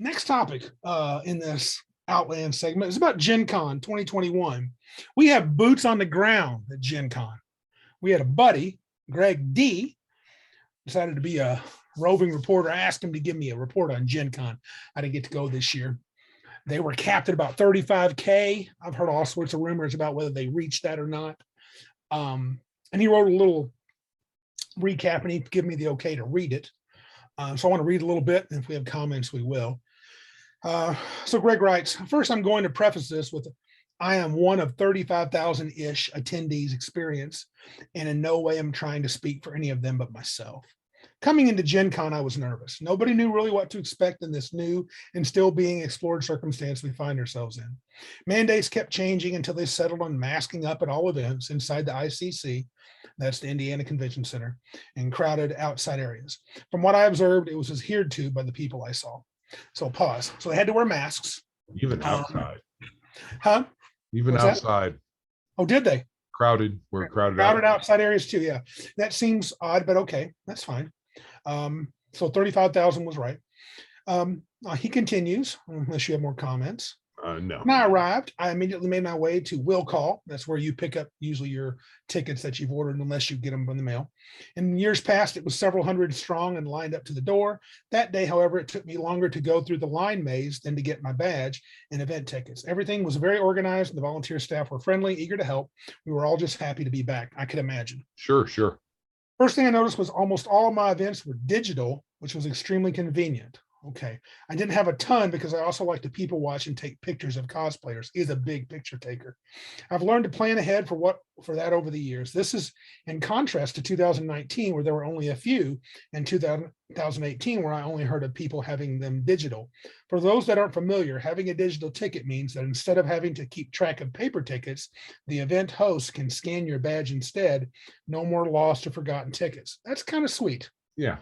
Next topic in this Outland segment is about GenCon 2021. We have boots on the ground at GenCon. We had a buddy, Greg D, decided to be a roving reporter. I asked him to give me a report on GenCon. I didn't get to go this year. They were capped at about 35K. I've heard all sorts of rumors about whether they reached that or not. And he wrote a little recap and he gave me the okay to read it. So I want to read a little bit, and if we have comments, we will. So Greg writes, first, I'm going to preface this with, I am one of 35,000-ish attendees experience, and in no way am trying to speak for any of them but myself. Coming into GenCon, I was nervous. Nobody knew really what to expect in this new and still being explored circumstance we find ourselves in. Mandates kept changing until they settled on masking up at all events inside the ICC, that's the Indiana Convention Center, and crowded outside areas. From what I observed, it was adhered to by the people I saw. So pause. So they had to wear masks. Even outside. Huh? Even What's outside. That? Oh, did they? Crowded. We're crowded outside areas too. Yeah. That seems odd, but okay. That's fine. So 35,000 was right. He continues, unless you have more comments. No. When I arrived, I immediately made my way to Will Call. That's where you pick up usually your tickets that you've ordered, unless you get them from the mail. In years past, it was several hundred strong and lined up to the door. That day, however, it took me longer to go through the line maze than to get my badge and event tickets. Everything was very organized, and the volunteer staff were friendly, eager to help. We were all just happy to be back, I could imagine. Sure. First thing I noticed was almost all of my events were digital, which was extremely convenient. Okay. I didn't have a ton because I also like to people watch and take pictures of cosplayers. He's a big picture taker. I've learned to plan ahead for that over the years. This is in contrast to 2019, where there were only a few, and 2018, where I only heard of people having them digital. For those that aren't familiar, having a digital ticket means that instead of having to keep track of paper tickets, the event host can scan your badge instead. No more lost or forgotten tickets. That's kind of sweet. Yeah.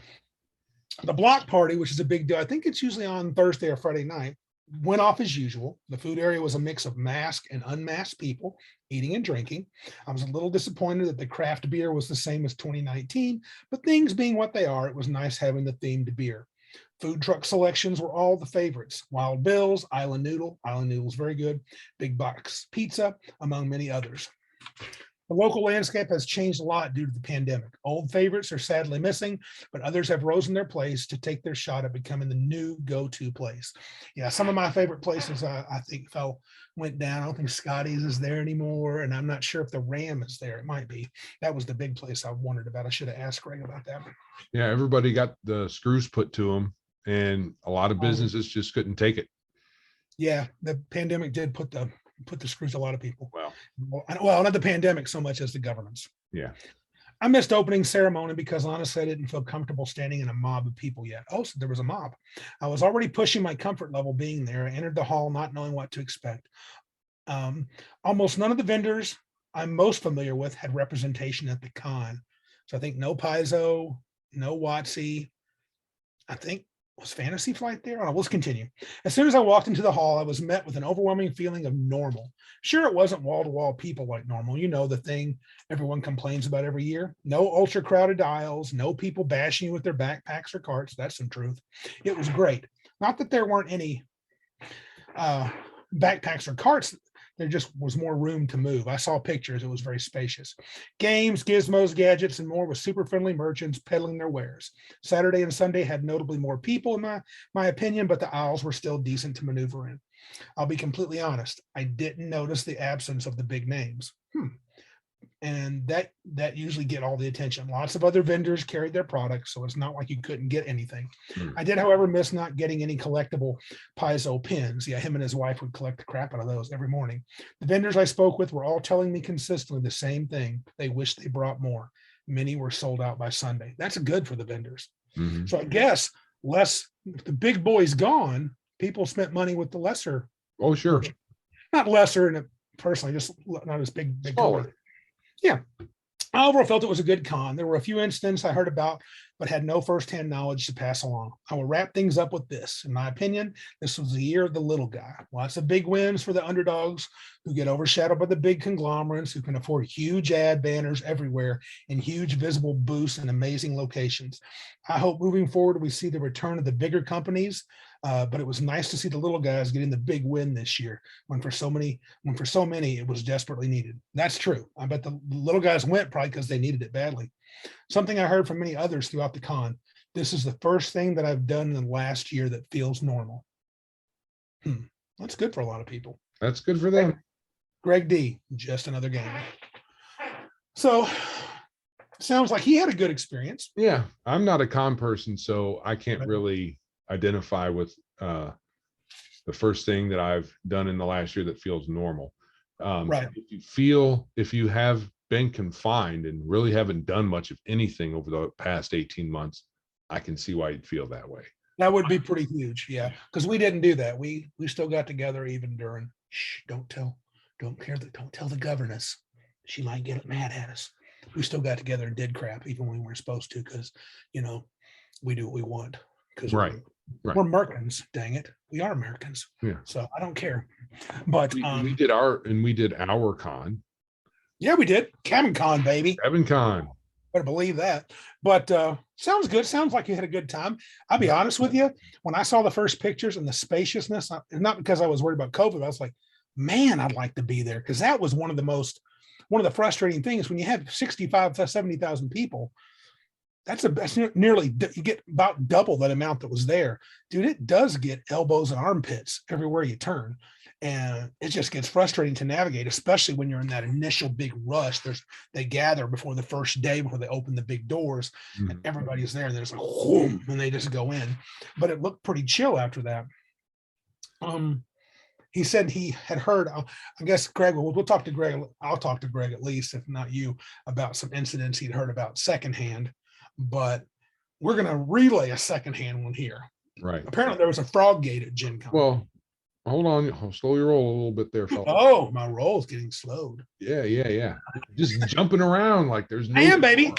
The block party, which is a big deal, I think it's usually on Thursday or Friday night, went off as usual. The food area was a mix of masked and unmasked people eating and drinking. I was a little disappointed that the craft beer was the same as 2019, but things being what they are, it was nice having the themed beer. Food truck selections were all the favorites. Wild Bill's, Island Noodle's very good, Big Box Pizza, among many others. The local landscape has changed a lot due to the pandemic. Old favorites are sadly missing, but others have risen their place to take their shot at becoming the new go-to place. Yeah, some of my favorite places I think went down. I don't think Scotty's is there anymore, and I'm not sure if the Ram is there. It might be. That was the big place I wondered about. I should have asked Greg about that. Yeah, everybody got the screws put to them, and a lot of businesses just couldn't take it. Yeah, the pandemic did put the screws to a lot of people. Well, not the pandemic so much as the governments. Yeah. I missed opening ceremony because honestly, I didn't feel comfortable standing in a mob of people yet. Oh, so there was a mob. I was already pushing my comfort level being there. I entered the hall not knowing what to expect. Almost none of the vendors I'm most familiar with had representation at the con. So I think no Paizo, no Watsy. I think was Fantasy Flight there? Oh, let's continue. As soon as I walked into the hall, I was met with an overwhelming feeling of normal. Sure, it wasn't wall-to-wall people like normal. You know, the thing everyone complains about every year. No ultra-crowded aisles, no people bashing you with their backpacks or carts. That's some truth. It was great. Not that there weren't any backpacks or carts. There just was more room to move. I saw pictures. It was very spacious. Games, gizmos, gadgets, and more with super friendly merchants peddling their wares. Saturday and Sunday had notably more people in my opinion, but the aisles were still decent to maneuver in. I'll be completely honest. I didn't notice the absence of the big names. And that usually get all the attention. Lots of other vendors carried their products, so it's not like you couldn't get anything. I did, however, miss not getting any collectible Paizo pins. Yeah, him and his wife would collect the crap out of those every morning. The vendors I spoke with were all telling me consistently the same thing. They wished they brought more. Many were sold out by Sunday. That's good for the vendors. Mm-hmm. So I guess the big boys gone, people spent money with the lesser. Oh, sure. Not lesser, and personally, just not as big. Smaller. Yeah. I overall felt it was a good con. There were a few incidents I heard about, but had no firsthand knowledge to pass along. I will wrap things up with this. In my opinion, this was the year of the little guy. Lots of big wins for the underdogs who get overshadowed by the big conglomerates who can afford huge ad banners everywhere and huge visible boosts in amazing locations. I hope moving forward we see the return of the bigger companies, but it was nice to see the little guys getting the big win this year when for so many it was desperately needed. That's true. I bet the little guys went probably because they needed it badly. Something I heard from many others throughout the con. This is the first thing that I've done in the last year that feels normal. That's good for a lot of people. That's good for them. Greg D, just another game. So sounds like he had a good experience. Yeah, I'm not a con person, so I can't really identify with the first thing that I've done in the last year that feels normal. Right. If you have been confined and really haven't done much of anything over the past 18 months, I can see why you'd feel that way. That would be pretty huge. Yeah. Because we didn't do that. We still got together even during, don't tell the governess. She might get mad at us. We still got together and did crap even when we weren't supposed to, because we do what we want. Because Right. We're Americans, dang it. We are Americans. Yeah. So I don't care. But we did our con. Yeah, we did. GenCon, baby. GenCon. Better believe that. But sounds good. Sounds like you had a good time. I'll be honest with you. When I saw the first pictures and the spaciousness, not because I was worried about COVID, I was like, man, I'd like to be there. Because that was one of the frustrating things when you have 65 to 70,000 people. That's nearly, you get about double that amount that was there. Dude, it does get elbows and armpits everywhere you turn. And it just gets frustrating to navigate, especially when you're in that initial big rush. They gather before the first day, before they open the big doors, and everybody's there. And then it's like, whoom, and they just go in. But it looked pretty chill after that. He said he had heard, I guess, Greg, we'll talk to Greg. I'll talk to Greg at least, if not you, about some incidents he'd heard about secondhand. But we're going to relay a secondhand one here. Right. Apparently there was a frog gate at GenCon. Well, hold on. I'll slow your roll a little bit there, fella. Oh, my roll's getting slowed. Yeah. Just jumping around like there's no. I am, baby.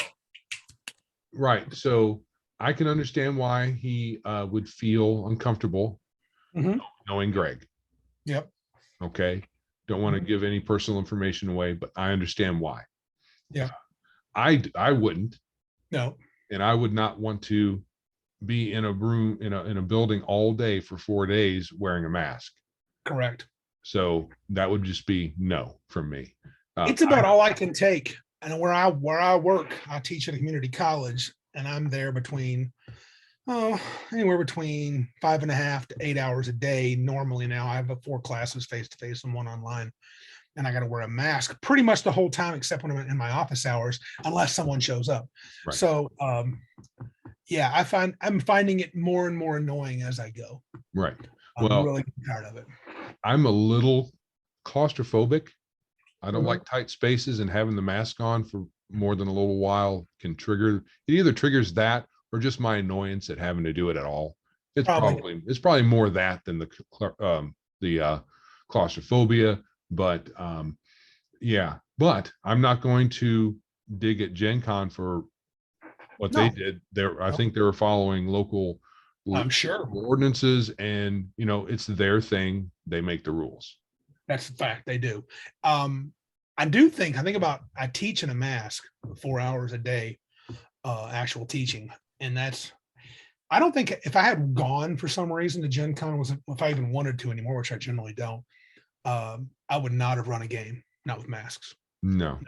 Right. So I can understand why he would feel uncomfortable knowing Greg. Yep. Okay. Don't want to give any personal information away, but I understand why. Yeah. I wouldn't. No. And I would not want to be in a room in a building all day for 4 days wearing a mask. Correct. So that would just be no from me. It's about all I can take. And where I work, I teach at a community college, and I'm there anywhere between 5.5 to 8 hours a day. Normally now I have 4 classes face-to-face and 1 online. And I got to wear a mask pretty much the whole time, except when I'm in my office hours, unless someone shows up. Right. So, yeah, I'm finding it more and more annoying as I go. Right. I'm really tired of it. I'm a little claustrophobic. I don't like tight spaces, and having the mask on for more than a little while can trigger. It either triggers that or just my annoyance at having to do it at all. It's probably more that than the claustrophobia. But yeah, but I'm not going to dig at GenCon for what they did there. I think they were following local I'm sure ordinances, and it's their thing. They make the rules. That's the fact. They do. I teach in a mask 4 hours a day, actual teaching. And I don't think if I had gone for some reason to GenCon, if I even wanted to anymore, which I generally don't, I would not have run a game, not with masks. No,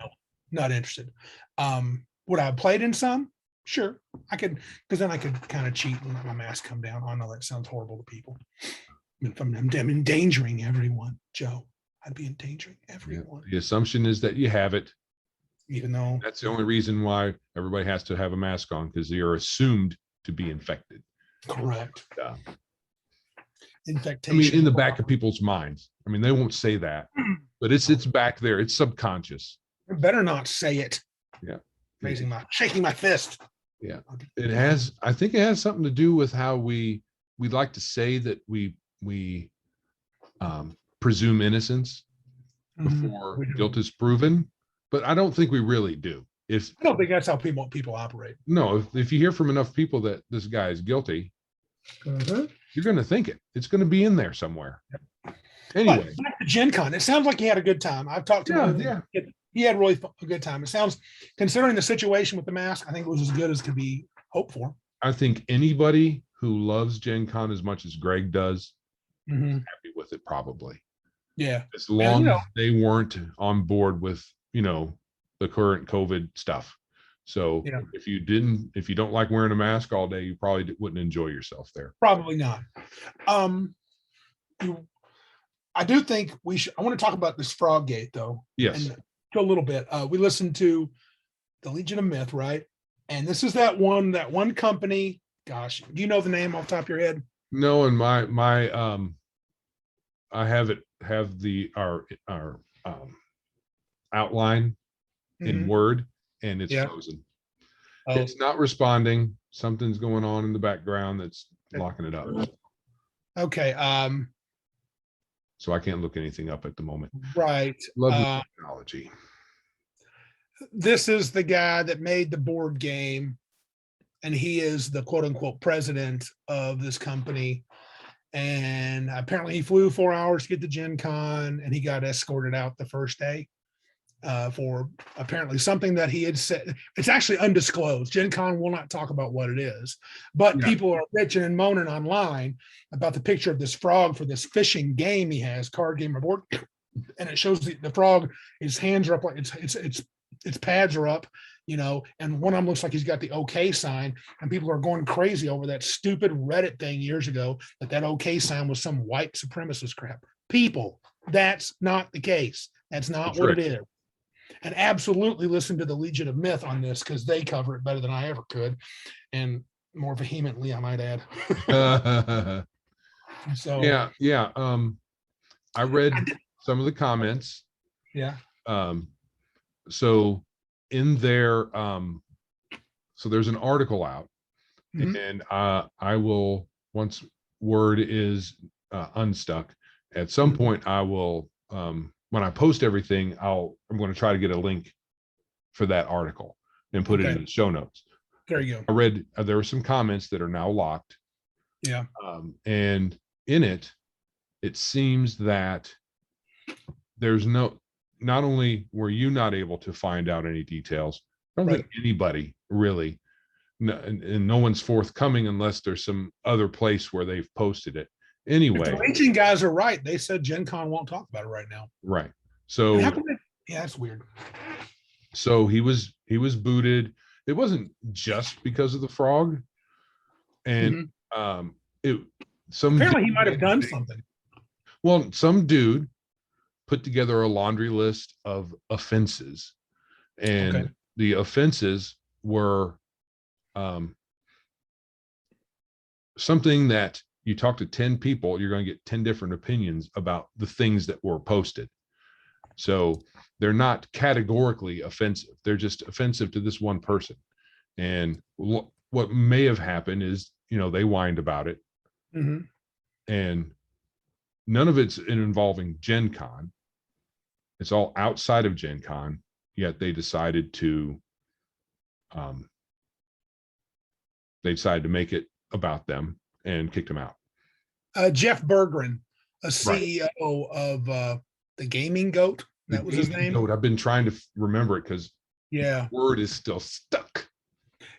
not interested. Would I have played in some? Sure, I could, because then I could kind of cheat and let my mask come down. I know that sounds horrible to people. If I'm endangering everyone, Joe, I'd be endangering everyone. Yeah. The assumption is that you have it, even though that's the only reason why everybody has to have a mask on, because they are assumed to be infected. Correct. Infectation. I mean, in the back of people's minds. I mean, they won't say that, but it's back there. It's subconscious. You better not say it. Yeah. Shaking my fist. Yeah. I think it has something to do with how we'd like to say that we presume innocence before guilt is proven, but I don't think we really do. If I don't think that's how people operate. no, if you hear from enough people that this guy is guilty, you're going to think it. It's going to be in there somewhere. Anyway, but back to Gen Con. It sounds like he had a good time. I've talked to him. yeah. He had really a good time. It sounds, considering the situation with the mask, I think it was as good as could be hoped for. I think anybody who loves Gen Con as much as Greg does, happy with it probably. Yeah. As long as they weren't on board with, the current COVID stuff. So if you don't like wearing a mask all day, you probably wouldn't enjoy yourself there. Probably not. I do think I want to talk about this frog gate though. Yes. And a little bit. We listened to the Legion of Myth, right? And this is that one company. Gosh, do you know the name off the top of your head? No, and I have our outline in Word, and it's frozen. Oh. It's not responding. Something's going on in the background that's locking it up. Okay. So I can't look anything up at the moment. Right. Love technology. This is the guy that made the board game, and he is the quote unquote president of this company. And apparently he flew 4 hours to get to Gen Con, and he got escorted out the first day for apparently something that he had said. It's actually undisclosed. Gen Con will not talk about what it is, but people are bitching and moaning online about the picture of this frog for this fishing game he has, card game or board, and it shows the frog, his hands are up, like its pads are up, and one of them looks like he's got the OK sign, and people are going crazy over that stupid Reddit thing years ago that OK sign was some white supremacist crap. People, that's not the case. That's not what it is. And absolutely listen to the Legion of Myth on this, because they cover it better than I ever could, and more vehemently, I might add. So yeah. I read some of the comments. Yeah. So in there, so there's an article out, and I will, once Word is unstuck, at some point I will, when I post everything, I'm going to try to get a link for that article and put it in the show notes. There you go. I read there were some comments that are now locked. Yeah. And in it seems that there's not only were you not able to find out any details, I don't think anybody really, and no one's forthcoming unless there's some other place where they've posted it. Anyway, the Raging guys are right. They said Gen Con won't talk about it right now. Right. So that's weird. So he was booted. It wasn't just because of the frog. And apparently he might have done something. Well, some dude put together a laundry list of offenses, and the offenses were something that you talk to 10 people, you're going to get 10 different opinions about the things that were posted. So they're not categorically offensive. They're just offensive to this one person. And what may have happened is, they whined about it. And none of it's involving Gen Con. It's all outside of Gen Con, yet they decided to make it about them and kicked him out. Jeff Berggren, a CEO of the Gaming Goat. That was his name. Goat. I've been trying to remember it because the word is still stuck.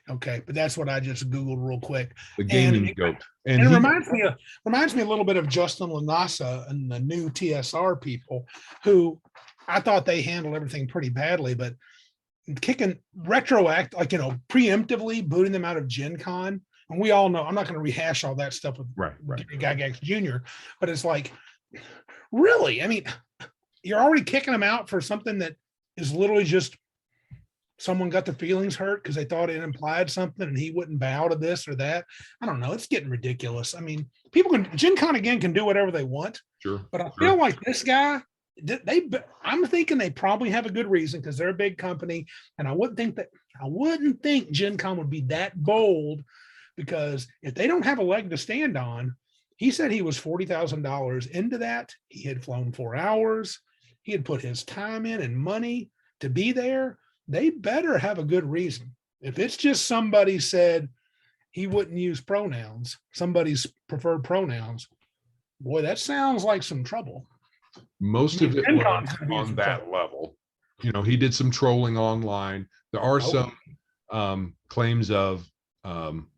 Okay, but that's what I just Googled real quick. The Gaming Goat. And it reminds me a little bit of Justin Lanasa and the new TSR people, who I thought they handled everything pretty badly, but preemptively booting them out of Gen Con. And we all know, I'm not going to rehash all that stuff with Gygax Jr., but it's like, really? I mean, you're already kicking them out for something that is literally just someone got their feelings hurt because they thought it implied something and he wouldn't bow to this or that. I don't know. It's getting ridiculous. I mean, Gen Con again can do whatever they want. Sure. But I feel like this guy, I'm thinking they probably have a good reason because they're a big company. And I wouldn't think Gen Con would be that bold, because if they don't have a leg to stand on, he said he was $40,000 into that. He had flown 4 hours. He had put his time in and money to be there. they better have a good reason. If it's just somebody said he wouldn't use pronouns, somebody's preferred pronouns, boy, that sounds like some trouble. Most of it GenCon's was gonna be in on some that trouble. level. He did some trolling online. There are Oh, some claims of um,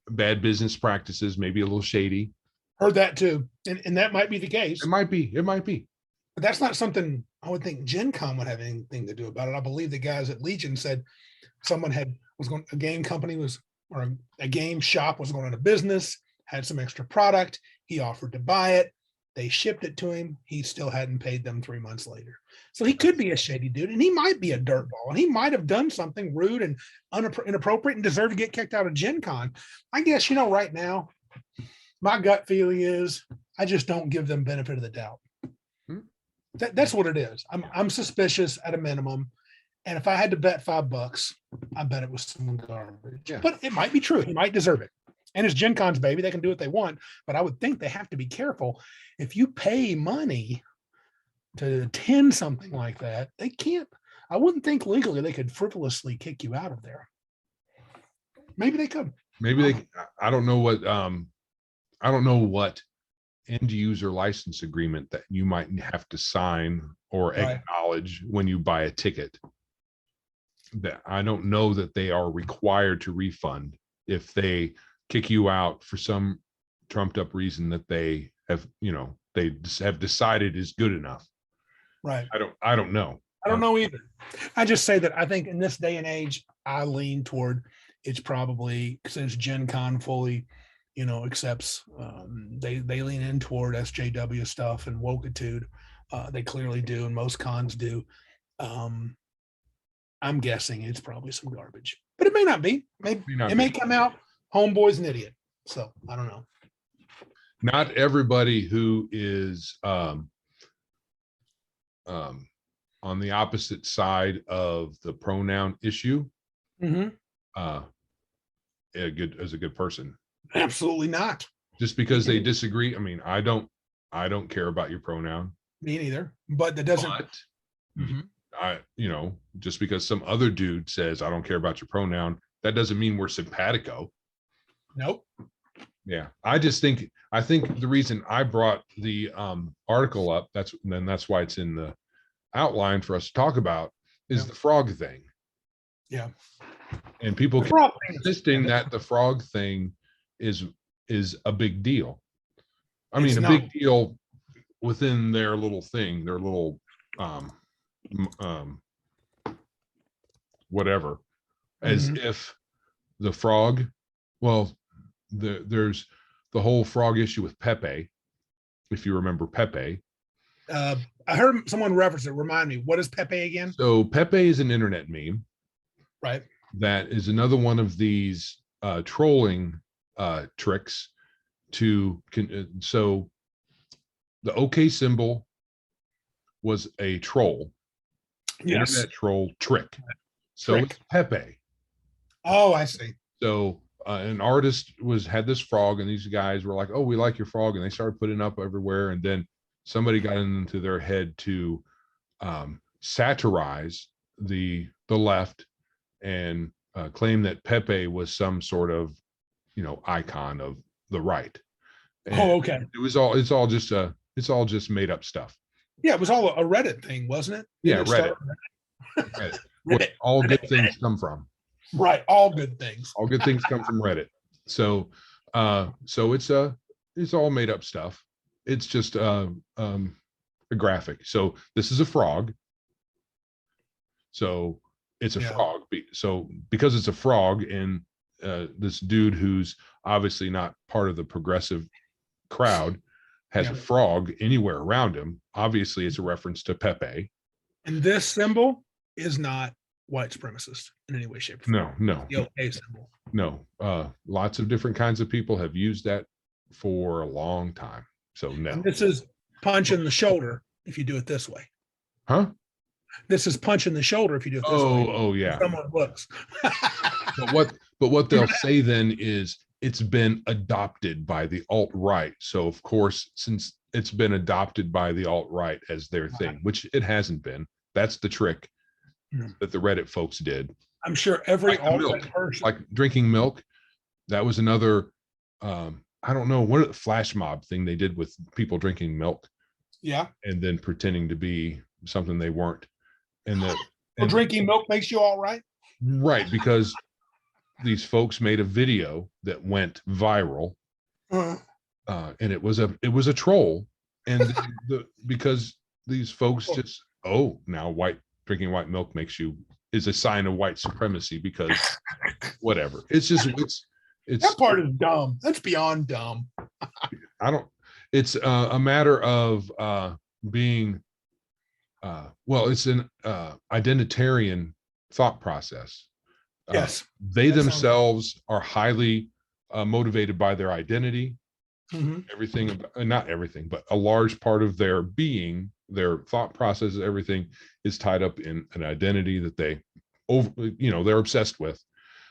bad business practices, maybe a little shady. heard that too. And that might be the case, It might be. It might be. but that's not something I would think GenCon would have anything to do about it. I believe the guys at Legion said someone was going, a game company was, or a game shop was going out of business, had some extra product. He offered to buy it. They shipped it to him. He still hadn't paid them 3 months later. So he could be a shady dude, and he might be a dirtball, and he might have done something rude and inappropriate and deserve to get kicked out of Gen Con. I guess, right now, my gut feeling is I just don't give them benefit of the doubt. That's what it is. I'm suspicious at a minimum. And if I had to bet $5, I bet it was some garbage. Yeah. But it might be true. He might deserve it. And it's Gen Con's baby. They can do what they want. But I would think they have to be careful. If you pay money to attend something like that, they can't. I wouldn't think legally they could frivolously kick you out of there. Maybe they could. Maybe they. I don't know what. I don't know what end user license agreement that you might have to sign or Right. acknowledge when you buy a ticket. That I don't know that they are required to refund if they kick you out for some trumped up reason that they have, they have decided is good enough. Right. I don't know. I don't know either. I just say that I think in this day and age, I lean toward it's probably, since Gen Con fully, accepts, they lean in toward SJW stuff and wokitude. They clearly do, and most cons do. I'm guessing it's probably some garbage, but it may not be. It may come out homeboy's an idiot. So I don't know. Not everybody who is on the opposite side of the pronoun issue is a good person. Absolutely not. Just because they disagree. I mean, I don't care about your pronoun. Me neither. But that doesn't. Just because some other dude says I don't care about your pronoun, that doesn't mean we're simpatico. Nope. Yeah, I think the reason I brought the article up, that's why it's in the outline for us to talk about, is the frog thing. Yeah. And people keep insisting that the frog thing is a big deal. I mean, a big deal within their little thing, their little whatever, as if the frog, well, there's the whole frog issue with Pepe, if you remember Pepe. I heard someone reference it. Remind me, what is Pepe again? So Pepe is an internet meme, right? That is another one of these trolling tricks so the OK symbol was a troll, internet troll trick. So it's Pepe. Oh, I see. So an artist had this frog, and these guys were like, "Oh, we like your frog," and they started putting up everywhere. And then somebody got into their head to satirize the left and claim that Pepe was some sort of icon of the right. And okay. It's all just made up stuff. Yeah, it was all a Reddit thing, wasn't it? Yeah, Reddit. Reddit. All good things come from. Right, all good things. All good things come from Reddit. So it's all made up stuff. It's just a graphic. So this is a frog. So it's a frog. So because it's a frog, and this dude who's obviously not part of the progressive crowd has a frog anywhere around him, obviously it's a reference to Pepe. And this symbol is not white supremacist in any way, shape, or form. No. The OK symbol. No. Lots of different kinds of people have used that for a long time. So no. And this is punch in the shoulder if you do it this way. Huh? This is punch in the shoulder if you do it this way. Oh yeah. Someone looks. But what they'll say then is it's been adopted by the alt-right. So of course, since it's been adopted by the alt-right as their thing, which it hasn't been, that's the trick. that the Reddit folks did. I'm sure every Like the milk, alt-right person, like drinking milk. That was another, I don't know, what the flash mob thing they did with people drinking milk yeah. and then pretending to be something they weren't. And that, Well, and drinking milk makes you all right. right, because these folks made a video that went viral, Uh, and it was a troll, and because these folks just, oh, now drinking white milk is a sign of white supremacy because whatever. It's just it's that part is dumb. That's beyond dumb. I don't. It's a matter of being. Well, it's an identitarian thought process. Yes, They themselves are highly motivated by their identity. Everything, not everything, but a large part of their being, their thought process, everything is tied up in an identity that they're obsessed with.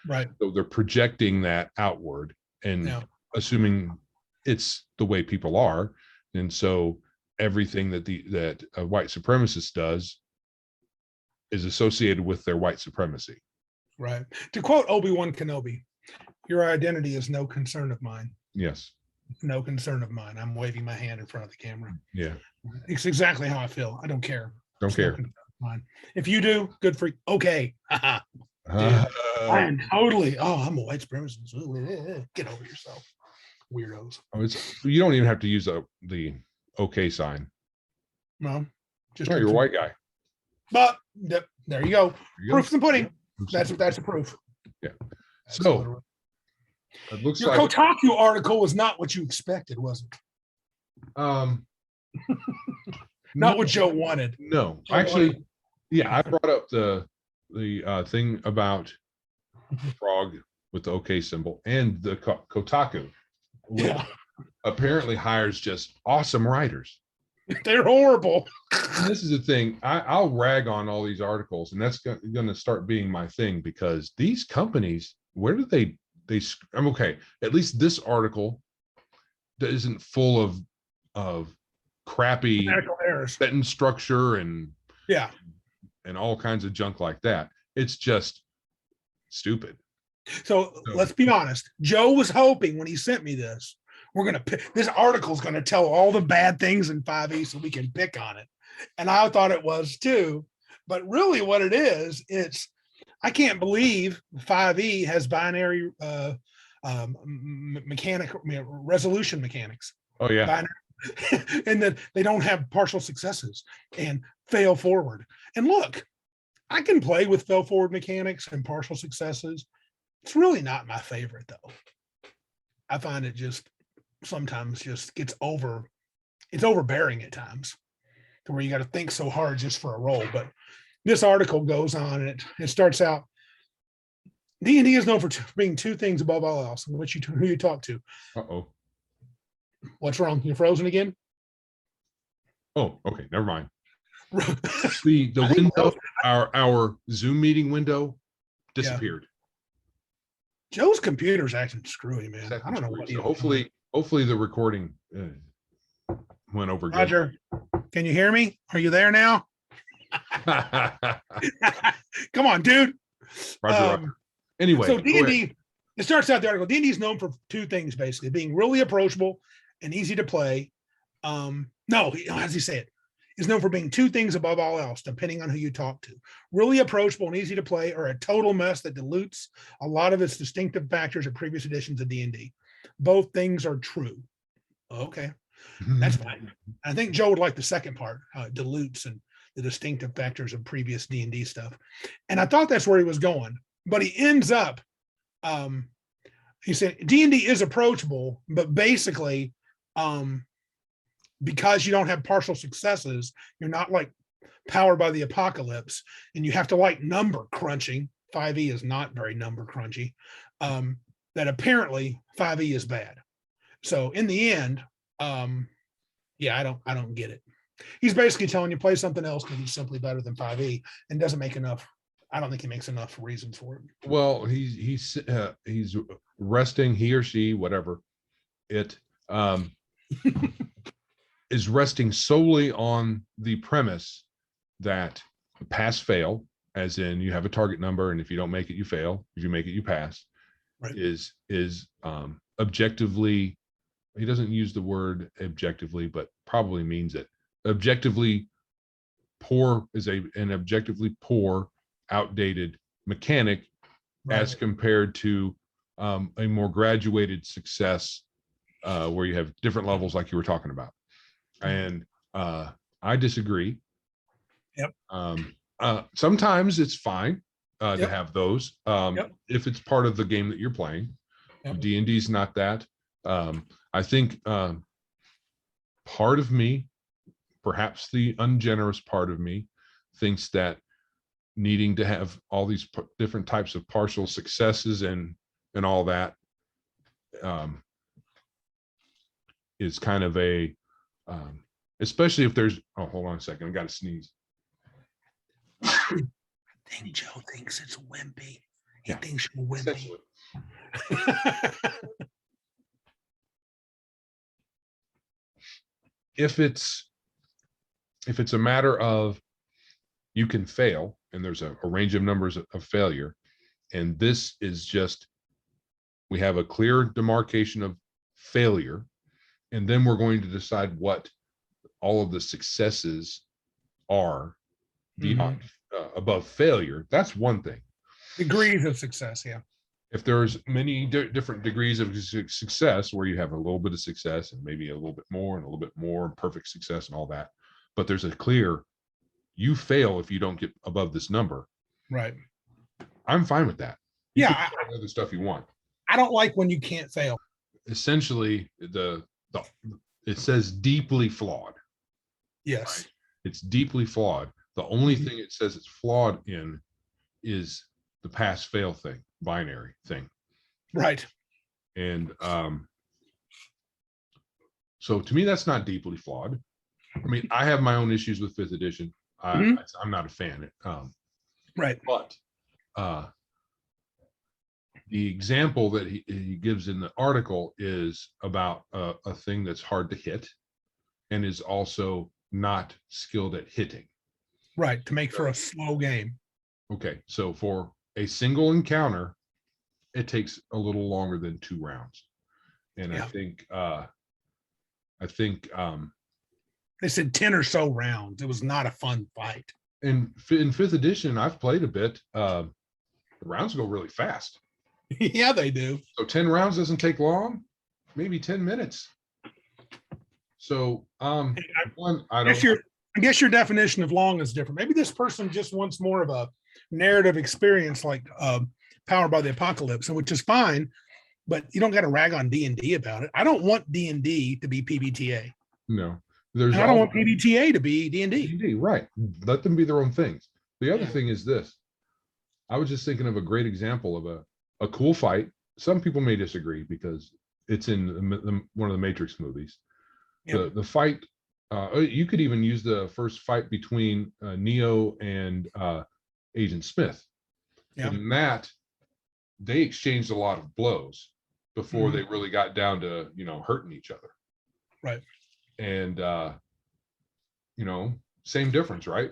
Right. So they're projecting that outward and assuming it's the way people are. And so everything that a white supremacist does is associated with their white supremacy. Right. To quote Obi-Wan Kenobi, your identity is no concern of mine. Yes. No concern of mine. I'm waving my hand in front of the camera. Yeah. It's exactly how I feel. I don't care. Don't care. No mine. If you do, good for you. Okay. Dude, I am totally. Oh, I'm a white supremacist. Get over yourself, weirdos. You don't even have to use the okay sign. No, just you're a white guy. But there you go. Proof's in the pudding. That's a proof. Yeah. So it looks your like Kotaku article was not what you expected, was it? Not what Joe wanted. No, actually, yeah, I brought up the thing about frog with the OK symbol and the Kotaku, which apparently hires just awesome writers. They're horrible. And this is the thing. I'll rag on all these articles, and that's going to start being my thing because these companies, where do they? I'm okay. At least this article that isn't full of crappy sentence structure and all kinds of junk like that. It's just stupid. So let's be honest. Joe was hoping when he sent me this, this article is going to tell all the bad things in 5e so we can pick on it. And I thought it was too. But really what it is, I can't believe 5e has binary resolution mechanics. Oh, yeah. Binary, and that they don't have partial successes and fail forward. And look, I can play with fail forward mechanics and partial successes. It's really not my favorite, though. I find it just sometimes just gets it's overbearing at times to where you got to think so hard just for a roll. But this article goes on and it starts out, D&D is known for being two things above all else, in which who you talk to. Uh-oh. What's wrong? You're frozen again? Oh, okay. Never mind. The window, our Zoom meeting window disappeared. Joe's computer's acting screwy, man. I don't know what. So hopefully the recording went over good. Roger, can you hear me? Are you there now? Come on, dude. Roger. Anyway, so D&D, it starts out the article. D&D is known for two things, basically, being really approachable and easy to play. How does he say it? Is known for being two things above all else, depending on who you talk to. Really approachable and easy to play, or a total mess that dilutes a lot of its distinctive factors of previous editions of D&D. Both things are true. Okay, that's fine. I think Joe would like the second part, how it dilutes and the distinctive factors of previous D&D stuff. And I thought that's where he was going, but he ends up, he said D&D is approachable, but basically, because you don't have partial successes, you're not like Powered by the Apocalypse, and you have to like number crunching. 5e is not very number crunchy. That apparently 5e is bad. So in the end, I don't get it. He's basically telling you play something else because he's simply better than 5e and doesn't make enough. I don't think he makes enough reasons for it. Well, he's resting, he or she, whatever it is resting solely on the premise that pass fail as in you have a target number, and if you don't make it, you fail. If you make it, you pass. Right. Is objectively, he doesn't use the word objectively, but probably means it. Objectively poor is an objectively poor, outdated mechanic as compared to a more graduated success where you have different levels like you were talking about. And I disagree. Yep. Sometimes it's fine to Yep. have those Yep. if it's part of the game that you're playing. Yep. D&D is not that. I think part of me, perhaps the ungenerous part of me, thinks that needing to have all these different types of partial successes and all that is kind of a especially if there's, oh, hold on a second, I got to sneeze. I think Joe thinks it's wimpy. He thinks you're wimpy. If it's a matter of you can fail and there's a range of numbers of failure, and this is just, we have a clear demarcation of failure, and then we're going to decide what all of the successes are beyond above failure. That's one thing. Degrees of success. Yeah. If there's many different degrees of success where you have a little bit of success and maybe a little bit more and a little bit more and perfect success and all that, but there's a clear, you fail if you don't get above this number. Right. I'm fine with that. You can do all the other stuff you want. I don't like when you can't fail. Essentially, it says deeply flawed. Yes. Right? It's deeply flawed. The only thing it says it's flawed in is the pass fail thing, binary thing. Right. And so to me, that's not deeply flawed. I mean, I have my own issues with 5th edition. I'm not a fan. Right. But the example that he gives in the article is about a thing that's hard to hit and is also not skilled at hitting. Right. To make for a slow game. Okay. So for a single encounter, it takes a little longer than 2 rounds. And I think they said 10 or so rounds. It was not a fun fight. And in 5th edition, I've played a bit. The rounds go really fast. Yeah, they do. So 10 rounds doesn't take long, maybe 10 minutes. So I guess your definition of long is different. Maybe this person just wants more of a narrative experience like Powered by the Apocalypse, which is fine, but you don't got to rag on D&D about it. I don't want D&D to be PBTA. No. I don't want PBTA to be D&D. D&D, right. Let them be their own things. The other thing is this. I was just thinking of a great example of a cool fight. Some people may disagree because it's in one of the Matrix movies. Yep. The fight, you could even use the first fight between Neo and Agent Smith. Yep. In that, they exchanged a lot of blows before they really got down to, hurting each other. Right. And, same difference, right?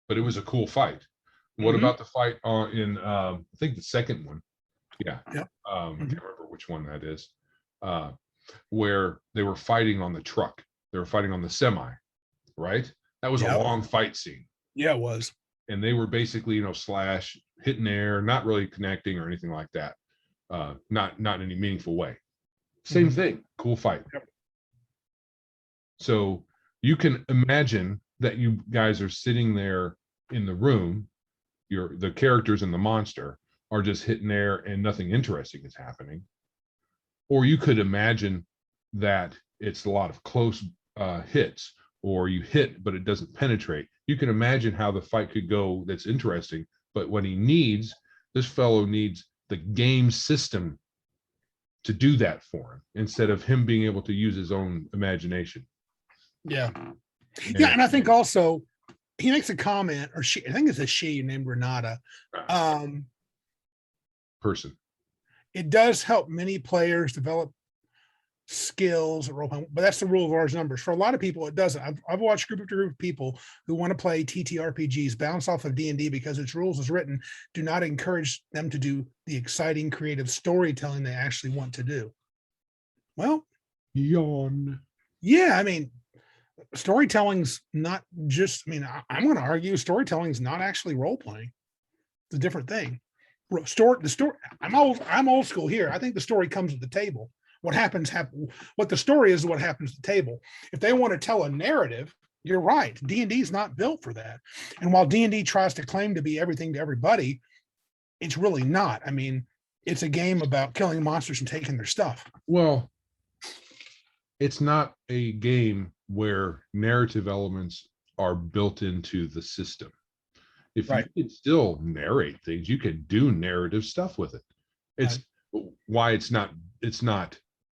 But it was a cool fight. What about the fight in, I think the second one? Yeah. Yep. I can't remember which one that is, where they were fighting on the truck. They were fighting on the semi, right? That was a long fight scene. Yeah, it was. And they were basically, slash, hitting air, not really connecting or anything like that. Not in any meaningful way. Same thing. Cool fight. Yep. So you can imagine that you guys are sitting there in the room. The characters and the monster are just hitting air and nothing interesting is happening. Or you could imagine that it's a lot of close hits, or you hit, but it doesn't penetrate. You can imagine how the fight could go that's interesting, but what this fellow needs the game system to do that for him instead of him being able to use his own imagination. Yeah. Yeah. And I think also he makes a comment, or I think it's a she named Renata. Person. It does help many players develop skills at role playing, but that's the rule of large numbers. For a lot of people, it doesn't. I've watched group after group of people who want to play TTRPGs bounce off of D&D because its rules as written do not encourage them to do the exciting creative storytelling they actually want to do. Well, Yawn. yeah, I mean, storytelling's not just, I mean, I'm going to argue storytelling's not actually role playing. It's a different thing. The story, I'm old school here. I think the story comes at the table. What happens, what the story is what happens at the table. If they want to tell a narrative, you're right. D&D is not built for that. And while D&D tries to claim to be everything to everybody, it's really not. I mean, it's a game about killing monsters and taking their stuff. Well, it's not a game where narrative elements are built into the system. If Right. you can still narrate things, you can do narrative stuff with it. It's why it's not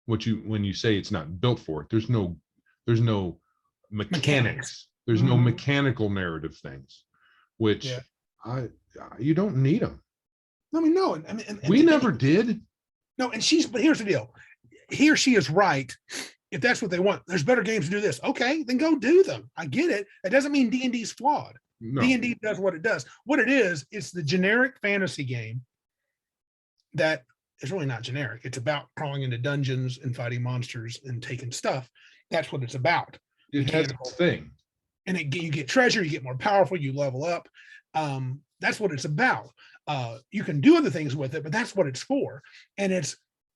what you, when you say it's not built for it, there's no mechanics. There's no mechanical narrative things, which you don't need them. I mean, no. We never did. No, but here's the deal. He or she is right. If that's what they want, there's better games to do this. Okay, then go do them. I get it. That doesn't mean D&D is flawed. No. D&D does what it does. What it is, it's the generic fantasy game that is really not generic. It's about crawling into dungeons and fighting monsters and taking stuff. That's what it's about. It has its thing. And you get treasure, you get more powerful, you level up. That's what it's about. You can do other things with it, but that's what it's for. And it's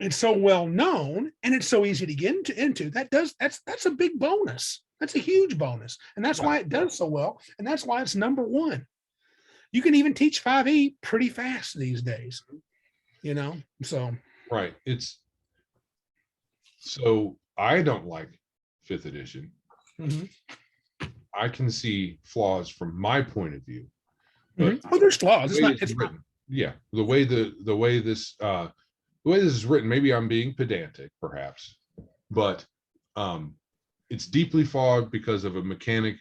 so well known and it's so easy to get into. That's a big bonus. That's a huge bonus. And that's why it does so well. And that's why it's number one. You can even teach 5e pretty fast these days, so. Right. So I don't like 5th edition. Mm-hmm. I can see flaws from my point of view. But there's flaws. It's written. Yeah. The way this is written, maybe I'm being pedantic perhaps, but it's deeply flawed because of a mechanic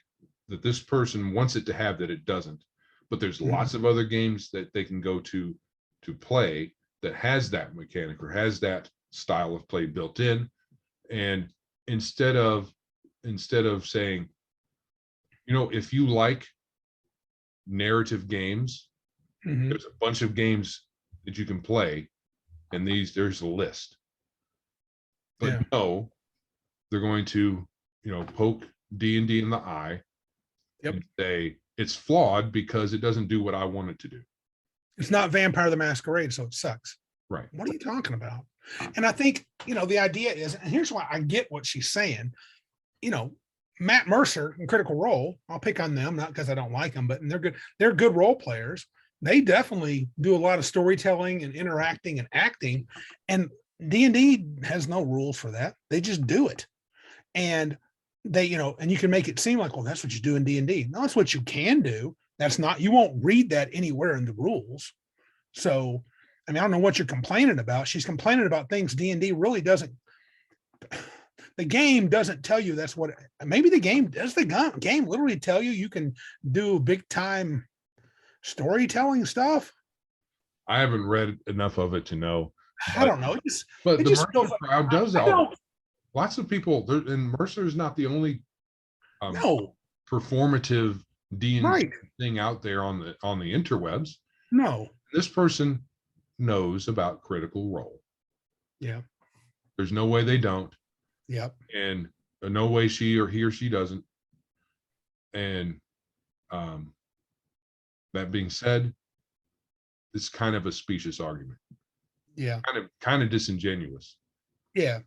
that this person wants it to have that it doesn't. But there's lots of other games that they can go to play that has that mechanic or has that style of play built in. And instead of saying, if you like narrative games, there's a bunch of games that you can play, and there's a list. But no, they're going to poke D&D in the eye and say it's flawed because it doesn't do what I want it to do. It's not Vampire the Masquerade, so it sucks. Right. What are you talking about? And I think, the idea is, and here's why I get what she's saying, Matt Mercer and Critical Role, I'll pick on them, not because I don't like them, but they're good. They're good role players. They definitely do a lot of storytelling and interacting and acting, and D&D has no rules for that. They just do it. And they, and you can make it seem like, well, that's what you do in D&D. No, that's what you can do. That's not, you won't read that anywhere in the rules. So, I don't know what you're complaining about. She's complaining about things D&D really doesn't. The game doesn't tell you that's what, maybe the game does. The game literally tell you can do big time storytelling stuff. I haven't read enough of it to know. I don't know. But the Mercer crowd does all. Lots of people, and Mercer's not the only performative D&D thing out there on the interwebs. No. This person knows about Critical Role. Yeah. There's no way they don't. Yep. And no way he or she doesn't. And that being said, it's kind of a specious argument. Yeah. Kind of disingenuous. Yeah.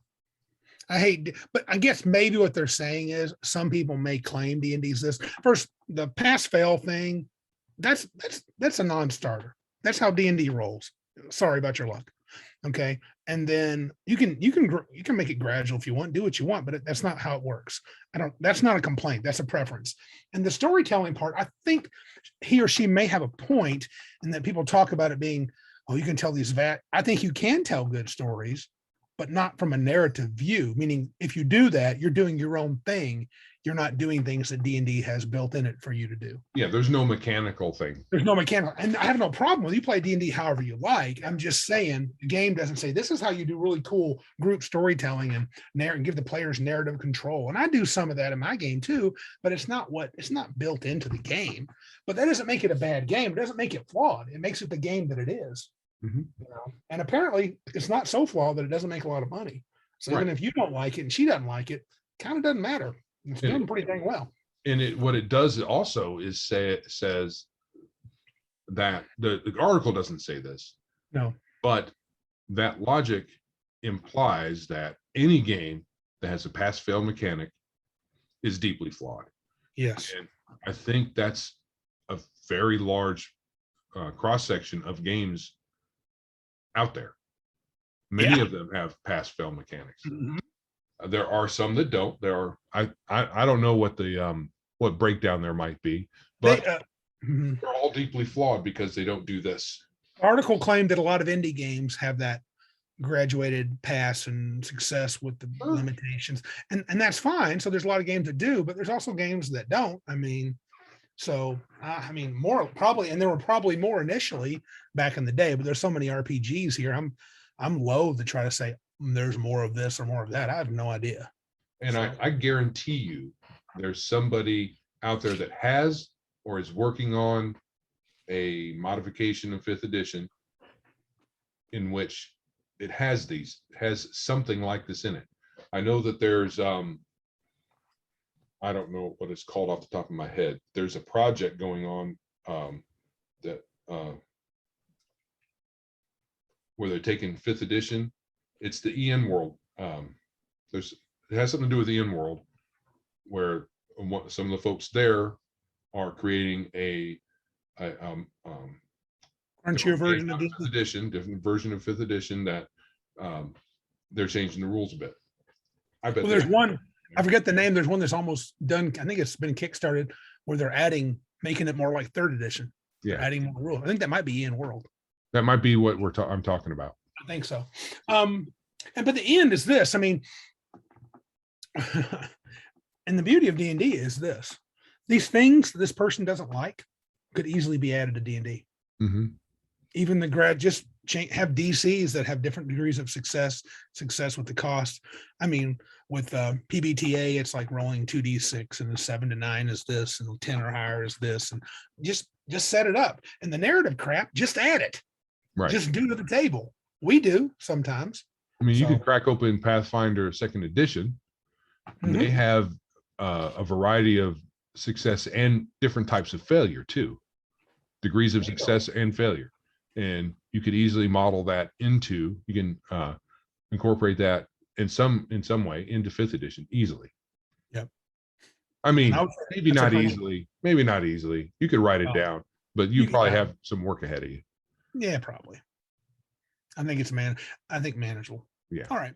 But I guess maybe what they're saying is some people may claim D&D's this. First, the pass-fail thing, that's a non-starter. That's how D&D rolls. Sorry about your luck. Okay. And then you can make it gradual if you want, do what you want, but that's not how it works. That's not a complaint. That's a preference. And the storytelling part, I think he or she may have a point in that people talk about it being, oh, you can tell these I think you can tell good stories but not from a narrative view. Meaning, if you do that, you're doing your own thing. You're not doing things that D&D has built in it for you to do. Yeah, there's no mechanical thing. There's no mechanical, and I have no problem with you play D&D however you like. I'm just saying the game doesn't say this is how you do really cool group storytelling and give the players narrative control. And I do some of that in my game too, but it's not built into the game. But that doesn't make it a bad game. It doesn't make it flawed. It makes it the game that it is. Mm-hmm. And apparently it's not so flawed that it doesn't make a lot of money. So even if you don't like it and she doesn't like it, kind of doesn't matter. It's doing pretty dang well. And what it does also is says that the article doesn't say this. No. But that logic implies that any game that has a pass-fail mechanic is deeply flawed. Yes. And I think that's a very large cross-section of games out there. Many of them have pass-fail mechanics. Mm-hmm. There are some that don't. There are I don't know what the what breakdown there might be, but they're all deeply flawed because they don't do this. Article claimed that a lot of indie games have that graduated pass and success with the limitations, and that's fine. So there's a lot of games that do, but there's also games that don't. I mean, more probably, and there were probably more initially back in the day, but there's so many RPGs here. I'm loath to try to say there's more of this or more of that. I have no idea. And I guarantee you there's somebody out there that has or is working on a modification of 5th edition in which it has something like this in it. I know that there's I don't know what it's called off the top of my head. There's a project going on that where they're taking 5th edition. It's the EN world. It has something to do with the EN world, where some of the folks there are creating a Crunchier version of 5th edition, different version of 5th edition that they're changing the rules a bit. I bet. Well, there's one. I forget the name. There's one that's almost done. I think it's been kickstarted where they're making it more like 3rd edition. Yeah, adding more rules. I think that might be EN world. That might be what I'm talking about. I think so. But the end is this. I mean, and the beauty of D&D is this: these things this person doesn't like could easily be added to D&D. Mm-hmm. Even the have DCs that have different degrees of success with the cost. I mean, with PBTA, it's like rolling 2d6, and the 7 to 9 is this, and 10 or higher is this, and just set it up. And the narrative crap, just add it. Right. Just do to the table. We do sometimes. I mean, you could crack open Pathfinder 2nd edition. Mm-hmm. They have a variety of success and different types of failure too, degrees of success and failure. And you could easily model that you can incorporate that in some way into 5th edition easily. Yep. I mean, maybe not easily. You could write it down, but you probably have some work ahead of you. Yeah, probably. I think it's manageable. Yeah. All right.